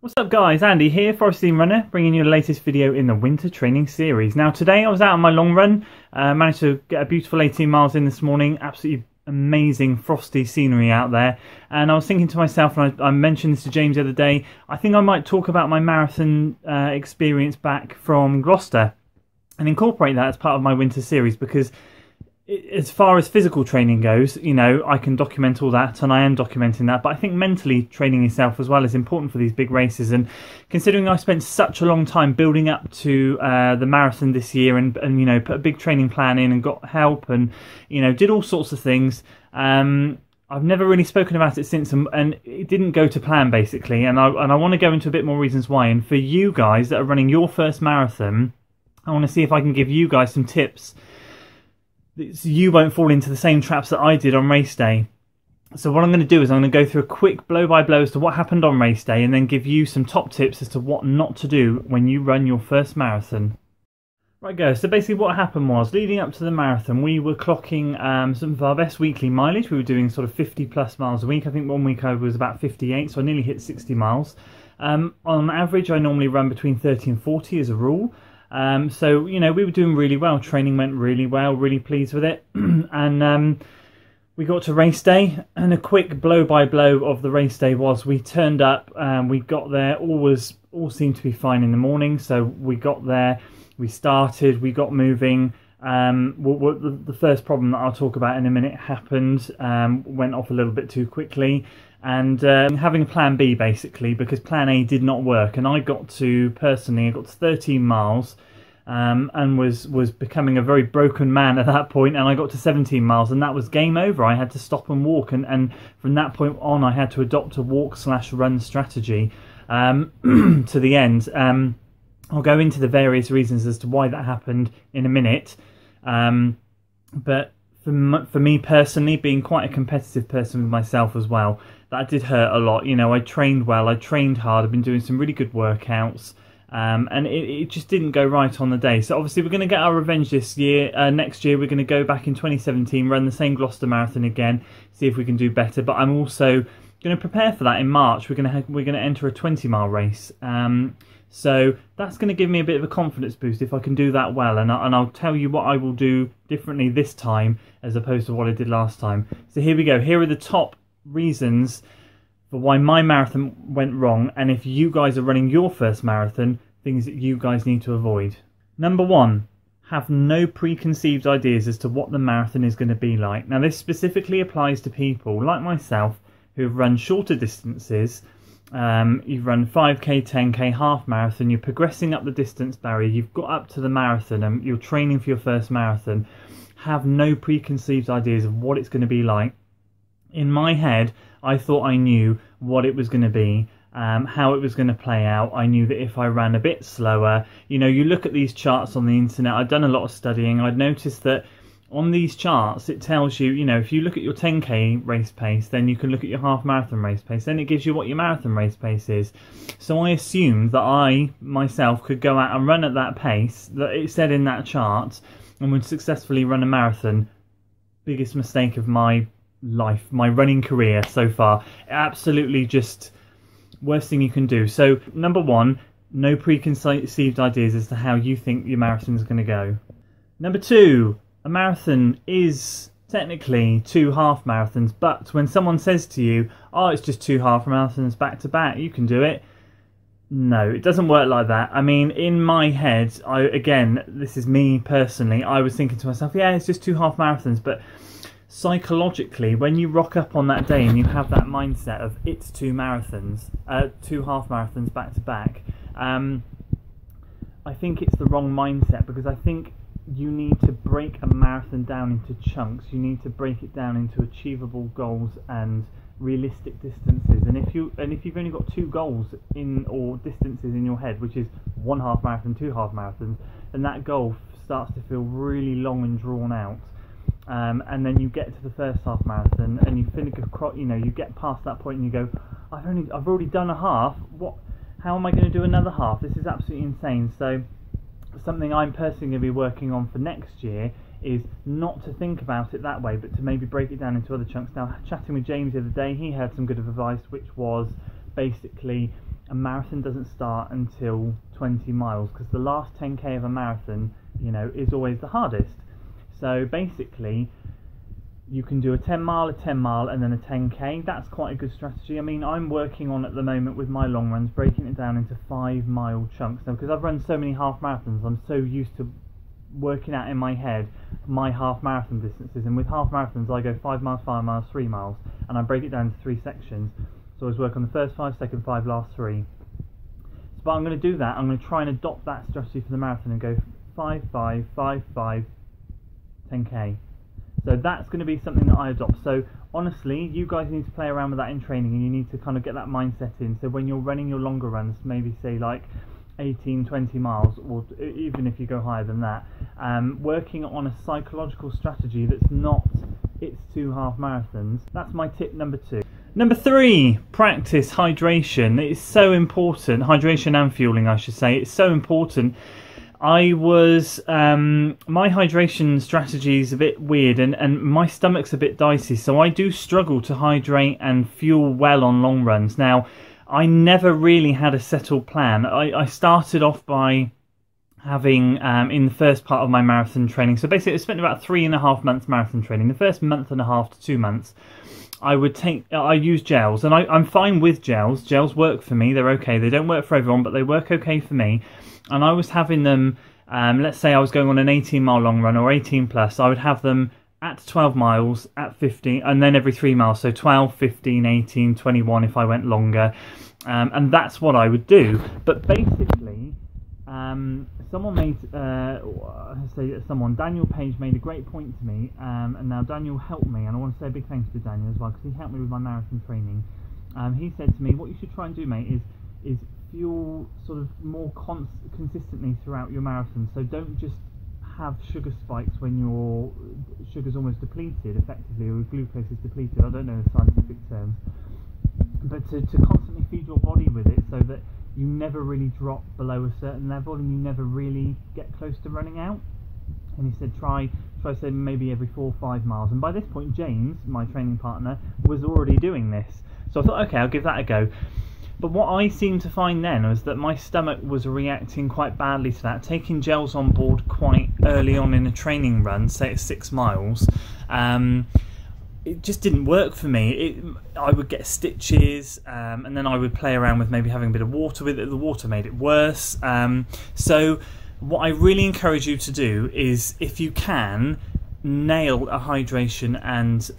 What's up guys, Andy here, Forest Theme Runner, bringing you the latest video in the winter training series. Now today I was out on my long run, managed to get a beautiful 18 miles in this morning, absolutely amazing frosty scenery out there, and I was thinking to myself, and I mentioned this to James the other day, I think I might talk about my marathon experience back from Gloucester and incorporate that as part of my winter series, because as far as physical training goes, you know, I can document all that, and I am documenting that, but I think mentally training yourself as well is important for these big races. And considering I spent such a long time building up to the marathon this year, and you know, put a big training plan in and got help, and you know, did all sorts of things, I've never really spoken about it since, and it didn't go to plan basically, and I want to go into a bit more reasons why. And for you guys that are running your first marathon, I want to see if I can give you guys some tips so you won't fall into the same traps that I did on race day. So what I'm going to do is I'm going to go through a quick blow-by-blow as to what happened on race day, and then give you some top tips as to what not to do when you run your first marathon. Right guys, so basically what happened was, leading up to the marathon, we were clocking some of our best weekly mileage. We were doing sort of 50 plus miles a week. I think one week I was about 58, so I nearly hit 60 miles. On average, I normally run between 30 and 40 as a rule. So, you know, we were doing really well. Training went really well, really pleased with it. And we got to race day, and a quick blow-by-blow of the race day was we turned up, we got there, all seemed to be fine in the morning. So we got there, we started, we got moving. The first problem that I'll talk about in a minute happened, went off a little bit too quickly. And having a plan B basically, because plan A did not work, and I got to 13 miles, and was becoming a very broken man at that point, and I got to 17 miles, and that was game over. I had to stop and walk, and from that point on I had to adopt a walk/run strategy to the end. I'll go into the various reasons as to why that happened in a minute, but for me personally, being quite a competitive person with myself as well, that did hurt a lot. You know, I trained well, I trained hard, I've been doing some really good workouts, and it just didn't go right on the day. So obviously we're going to get our revenge this year. Next year we're going to go back in 2017, run the same Gloucester Marathon again, see if we can do better. But I'm also going to prepare for that in March. We're going to enter a 20-mile race. So that's going to give me a bit of a confidence boost if I can do that well, and I'll tell you what I will do differently this time as opposed to what I did last time. So here we go. Here are the top reasons for why my marathon went wrong, and if you guys are running your first marathon, things that you guys need to avoid. Number one, have no preconceived ideas as to what the marathon is going to be like. Now this specifically applies to people like myself who have run shorter distances. You've run 5k, 10k, half marathon, you're progressing up the distance barrier, you've got up to the marathon, and you're training for your first marathon. Have no preconceived ideas of what it's going to be like. In my head, I thought I knew what it was going to be, how it was going to play out. I knew that if I ran a bit slower, you know, you look at these charts on the internet, I'd done a lot of studying, I'd noticed that on these charts, it tells you, you know, if you look at your 10k race pace, then you can look at your half marathon race pace. Then it gives you what your marathon race pace is. So I assumed that I, myself, could go out and run at that pace that it said in that chart and would successfully run a marathon. Biggest mistake of my life, my running career so far. Absolutely just worst thing you can do. So number one, no preconceived ideas as to how you think your marathon is going to go. Number two, a marathon is technically 2 half marathons, but when someone says to you, oh, it's just 2 half marathons back to back, you can do it. No, it doesn't work like that. I mean, in my head, again, this is me personally, I was thinking to myself, yeah, it's just 2 half marathons, but psychologically, when you rock up on that day and you have that mindset of it's 2 marathons, 2 half marathons back to back, I think it's the wrong mindset, because I think you need to break a marathon down into chunks. You need to break it down into achievable goals and realistic distances. And if you've only got 2 goals or distances in your head, which is 1 half marathon, 2 half marathons, then that goal starts to feel really long and drawn out. And then you get to the first half marathon and you finish, you know, you get past that point and you go, I've already done a half. How am I going to do another half? This is absolutely insane. So something I'm personally going to be working on for next year is not to think about it that way, but to maybe break it down into other chunks. Now, chatting with James the other day, he had some good advice, which was basically a marathon doesn't start until 20 miles, because the last 10k of a marathon, you know, is always the hardest. So basically, you can do a 10 mile, a 10 mile, and then a 10k. That's quite a good strategy. I mean, I'm working on at the moment with my long runs, breaking it down into 5-mile chunks. Now, because I've run so many half marathons, I'm so used to working out in my head my half marathon distances. And with half marathons, I go 5 miles, 5 miles, 3 miles, and I break it down into 3 sections. So I always work on the first 5, second 5, last 3. But I'm going to do that. I'm going to try and adopt that strategy for the marathon and go 5, 5, 5, 5, 10k. So that's going to be something that I adopt. So honestly, you guys need to play around with that in training, and you need to kind of get that mindset in. So when you're running your longer runs, maybe say like 18, 20 miles, or even if you go higher than that, working on a psychological strategy that's not it's 2 half marathons. That's my tip number 2. Number 3, practice hydration. It's so important. Hydration and fueling, I should say. It's so important. My hydration strategy is a bit weird, and my stomach's a bit dicey, so I do struggle to hydrate and fuel well on long runs. Now, I never really had a settled plan. I started off by having, in the first part of my marathon training, so basically I spent about 3.5 months marathon training. The first month and a half to 2 months, I use gels, and I'm fine with gels. Gels work for me, they're okay. They don't work for everyone, but they work okay for me. And I was having them, let's say I was going on an 18-mile long run, or 18 plus, I would have them at 12 miles, at 15, and then every 3 miles, so 12, 15, 18, 21 if I went longer. And that's what I would do. But basically, Daniel Page made a great point to me, and now Daniel helped me, and I want to say a big thanks to Daniel as well, because he helped me with my marathon training. He said to me, what you should try and do, mate, is fuel sort of more consistently throughout your marathon. So don't just have sugar spikes when your sugar's almost depleted, effectively, or glucose is depleted. I don't know the scientific terms, but to constantly feed your body with it, so that you never really drop below a certain level and you never really get close to running out. And he said try say maybe every 4 or 5 miles. And by this point, James, my training partner, was already doing this. So I thought, okay, I'll give that a go. But what I seemed to find then was that my stomach was reacting quite badly to that. Taking gels on board quite early on in a training run, say at 6 miles, it just didn't work for me. I would get stitches, and then I would play around with maybe having a bit of water with it. The water made it worse. So what I really encourage you to do is, if you can, nail a hydration and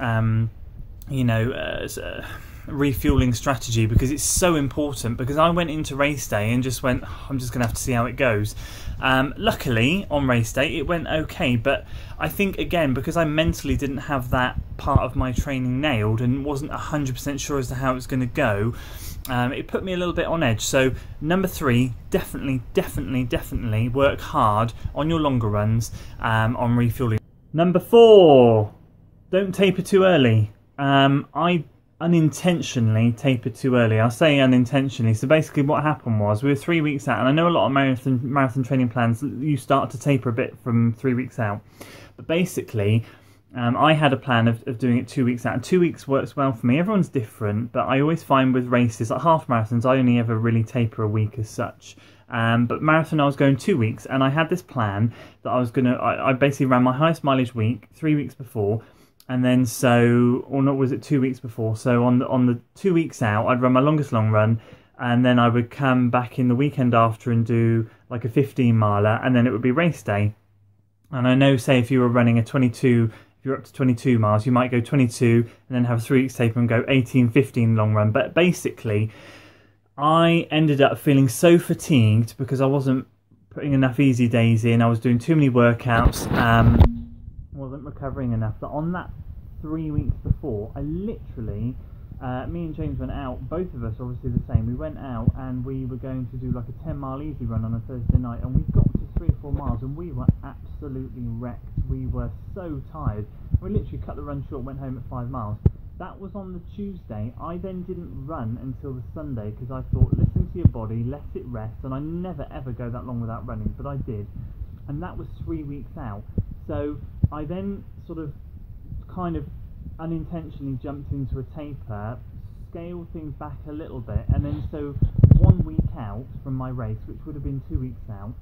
refueling strategy, because it's so important. Because I went into race day and just went, I'm just gonna have to see how it goes. Luckily on race day it went okay, but I think again, because I mentally didn't have that part of my training nailed and wasn't 100% sure as to how it was going to go, it put me a little bit on edge. So number 3, definitely work hard on your longer runs, on refueling. Number 4, don't taper too early. I unintentionally tapered too early. I'll say unintentionally. So basically what happened was, we were 3 weeks out, and I know a lot of marathon training plans, you start to taper a bit from 3 weeks out. But basically, I had a plan of doing it 2 weeks out, and 2 weeks works well for me. Everyone's different, but I always find with races, like half marathons, I only ever really taper a week as such. But marathon I was going 2 weeks, and I had this plan that I basically ran my highest mileage week 3 weeks before. And then was it 2 weeks before? So on the 2 weeks out, I'd run my longest long run, and then I would come back in the weekend after and do like a 15 miler, and then it would be race day. And I know, say if you were running a 22, if you're up to 22 miles, you might go 22 and then have a 3 weeks taper and go 18, 15 long run. But basically, I ended up feeling so fatigued because I wasn't putting enough easy days in. I was doing too many workouts. Wasn't recovering enough, that on that 3 weeks before, I literally, me and James went out, both of us obviously the same, we went out and we were going to do like a 10-mile easy run on a Thursday night, and we got to 3 or 4 miles and we were absolutely wrecked. We were so tired. We literally cut the run short, went home at 5 miles. That was on the Tuesday. I then didn't run until the Sunday, because I thought, listen to your body, let it rest, and I never ever go that long without running, but I did. And that was 3 weeks out. So I then sort of kind of unintentionally jumped into a taper, scaled things back a little bit, and then so 1 week out from my race, which would have been 2 weeks out,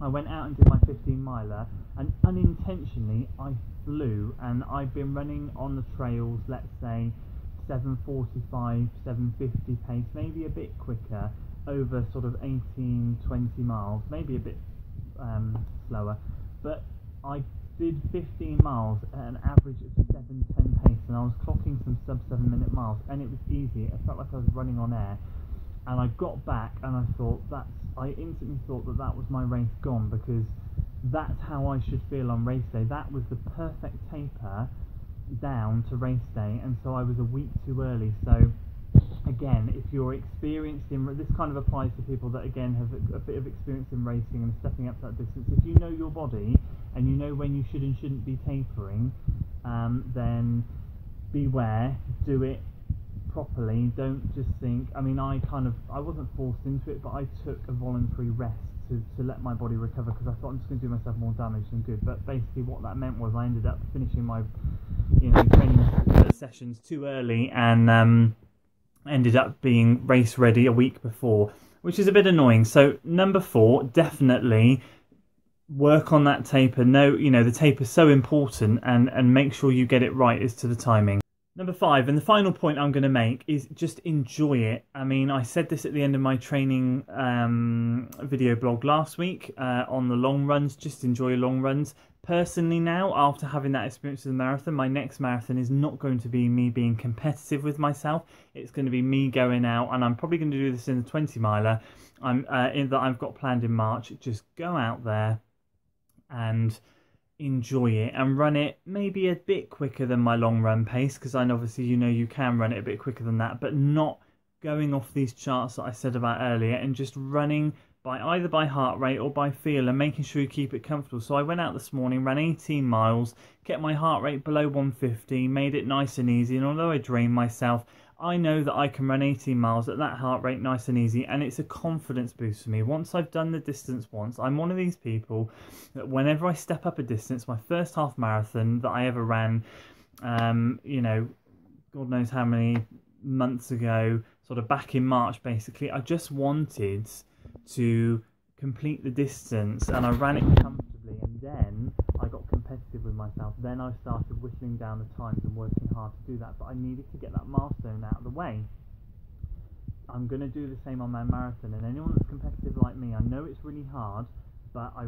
I went out and did my 15 miler, and unintentionally I flew, and I've been running on the trails, let's say 7:45, 7:50 pace, maybe a bit quicker, over sort of 18, 20 miles, maybe a bit slower, but I did 15 miles at an average of 7:10 pace, and I was clocking some sub 7 minute miles, and it was easy. It felt like I was running on air. And I got back and I instantly thought that was my race gone, because that's how I should feel on race day. That was the perfect taper down to race day, and so I was a week too early. So again, if you're experienced in, this kind of applies to people that again have a bit of experience in racing and stepping up to that distance. If you know your body and you know when you should and shouldn't be tapering, then beware, do it properly. Don't just think, I mean, I wasn't forced into it, but I took a voluntary rest to let my body recover, because I thought I'm just going to do myself more damage than good. But basically what that meant was I ended up finishing my training sessions too early, and ended up being race ready a week before, which is a bit annoying. So number 4, definitely work on that taper. The taper is so important, and make sure you get it right as to the timing. Number 5, and the final point I'm going to make, is just enjoy it. I mean, I said this at the end of my training video blog last week on the long runs. Just enjoy long runs. Personally now, after having that experience with the marathon, my next marathon is not going to be me being competitive with myself. It's going to be me going out, and I'm probably going to do this in the 20 miler that I've got planned in March. Just go out there and enjoy it, and run it maybe a bit quicker than my long run pace, because I know obviously you can run it a bit quicker than that, but not going off these charts that I said about earlier, and just running either by heart rate or by feel, and making sure you keep it comfortable. So I went out this morning, ran 18 miles, kept my heart rate below 150, made it nice and easy, and although I drained myself, I know that I can run 18 miles at that heart rate nice and easy, and it's a confidence boost for me. Once I've done the distance once, I'm one of these people that whenever I step up a distance, my first half marathon that I ever ran, God knows how many months ago, sort of back in March basically, I just wanted to complete the distance, and I ran it comfortably, and then I got competitive with myself. Then I started whittling down the times and working hard to do that, but I needed to get that milestone out of the way. I'm going to do the same on my marathon, and anyone that's competitive like me, I know it's really hard, but I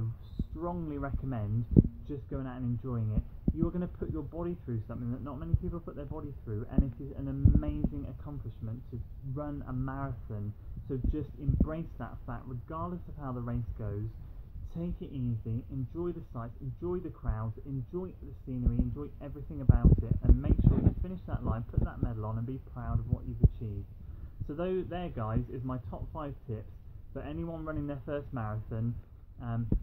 strongly recommend just going out and enjoying it. You're going to put your body through something that not many people put their body through, and it is an amazing accomplishment to run a marathon. So just embrace that fact, regardless of how the race goes. Take it easy, enjoy the sights, enjoy the crowds, enjoy the scenery, enjoy everything about it, and make sure you finish that line, put that medal on, and be proud of what you've achieved. So there, guys, is my top 5 tips for anyone running their first marathon.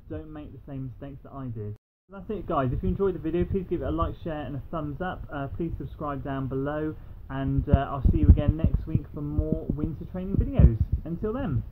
Don't make the same mistakes that I did. That's it, guys. If you enjoyed the video, please give it a like, share and a thumbs up. Please subscribe down below, and I'll see you again next week for more winter training videos. Until then.